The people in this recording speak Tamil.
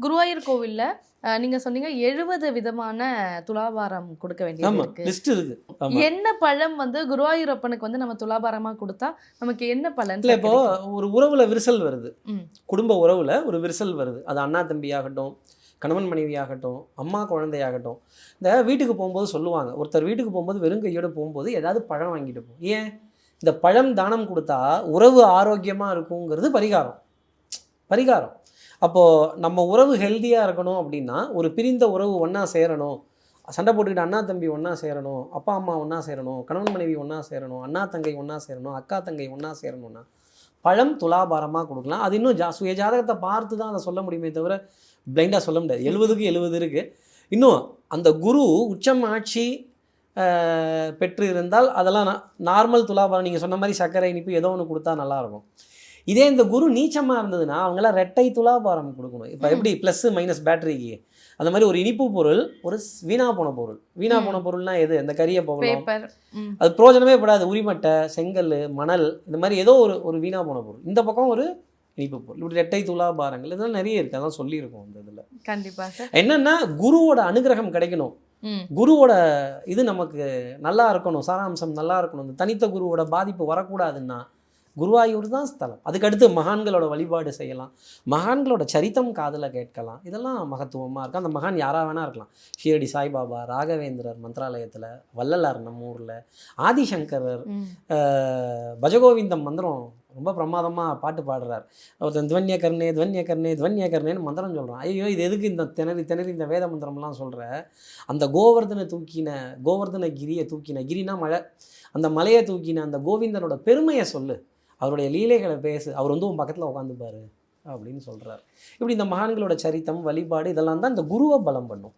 குருவாயூர் கோவில்ல நீங்க சொன்னீங்க 70 விதமான துலாபாரம் கொடுக்க வேண்டியது இருக்கு. லிஸ்ட் இருக்கு. என்ன பழம் வந்து குருவாயூரப்பனுக்கு வந்து நம்ம துலாபாரமா கொடுத்தா நமக்கு என்ன பலன்? இல்லை, இப்போ ஒரு உறவுல விரிசல் வருது, ம். குடும்ப உறவுல ஒரு விரிசல் வருது. அது அண்ணா தம்பி ஆகட்டும், கணவன் மனைவி ஆகட்டும், அம்மா குழந்தையாகட்டும். இந்த வீட்டுக்கு போகும்போது சொல்லுவாங்க, ஒருத்தர் வீட்டுக்கு போகும்போது வெறும் கையோடு போகும்போது ஏதாவது பழம் வாங்கிட்டு போகும். ஏன்? இந்த பழம் தானம் கொடுத்தா உறவு ஆரோக்கியமாக இருக்குங்கிறது பரிகாரம். அப்போது நம்ம உறவு ஹெல்த்தியாக இருக்கணும் அப்படின்னா, ஒரு பிரிந்த உறவு ஒன்றா சேரணும், சண்டை போட்டுக்கிட்டு அண்ணா தம்பி ஒன்றா சேரணும், அப்பா அம்மா ஒன்றா சேரணும், கணவன் மனைவி ஒன்றா சேரணும், அண்ணா தங்கை ஒன்றா சேரணும், அக்கா தங்கை ஒன்றா சேரணும்னா பழம் துலாபாரமாக கொடுக்கலாம். அது இன்னும் சுய ஜாதகத்தை பார்த்து தான் அதை சொல்ல முடியுமே தவிர பிளைண்டாக சொல்ல முடியாது. 70க்கு 70 இருக்குது. இன்னும் அந்த குரு உச்சம் ஆட்சி பெற்று இருந்தால் அதெல்லாம் நார்மல் துலாபாரம், நீங்கள் சொன்ன மாதிரி சர்க்கரை இனிப்பு ஏதோ ஒன்று கொடுத்தா நல்லாயிருக்கும். இதே இந்த குரு நீச்சமாக இருந்ததுன்னா அவங்களாம் ரெட்டை துலாபாரம் கொடுக்கணும். இப்போ எப்படி ப்ளஸ் மைனஸ் பேட்டரிக்கு அந்த மாதிரி ஒரு இனிப்பு பொருள், ஒரு வீணா போன பொருள்னா எது? அந்த கரியை போகலாம், அது பிரோஜனமே படாது. உரிமட்டை, செங்கல், மணல், இந்த மாதிரி ஏதோ ஒரு வீணா போன பொருள். இந்த பக்கம் ஒரு இனிப்பு பொருள். இப்படி ரெட்டை துலாபாரங்கள் இதெல்லாம் நிறைய இருக்குது. அதான் சொல்லியிருக்கோம் இந்த இதில். கண்டிப்பாக என்னென்னா குருவோட அனுகிரகம் கிடைக்கணும், குருவோட இது நமக்கு நல்லா இருக்கணும், சாராம்சம் நல்லா இருக்கணும், இந்த தனித்த குருவோட பாதிப்பு வரக்கூடாதுன்னா குருவாயூர் தான் ஸ்தலம். அதுக்கடுத்து மகான்களோட வழிபாடு செய்யலாம், மகான்களோட சரித்தம் காதில் கேட்கலாம். இதெல்லாம் மகத்துவமாக இருக்கும். அந்த மகான் யாராக வேணா இருக்கலாம். ஷீரடி சாய்பாபா, ராகவேந்திரர் மந்த்ராலயத்தில், வள்ளலார் நம்ம ஊரில், ஆதிசங்கரர், பஜகோவிந்தம் மந்திரம் ரொம்ப பிரமாதமாக பாட்டு பாடுறார். ஒருத்தன் துவன்ய கர்ணேன்னு மந்திரம் சொல்கிறான். ஐயோ, இது எதுக்கு இந்த திணறி இந்த வேத மந்திரம்லாம் சொல்கிற? அந்த கோவர்தன கிரியை தூக்கின, கிரினா மலை, அந்த மலையை தூக்கின அந்த கோவிந்தனோட பெருமையை சொல்லு, அவருடைய லீலைகளை பேசு, அவர் வந்து உன் பக்கத்தில் உட்காந்துப்பாரு அப்படின்னு சொல்கிறார். இப்படி இந்த மகான்களோட சரித்தம், வழிபாடு இதெல்லாம் தான் இந்த குருவை பலம் பண்ணும்.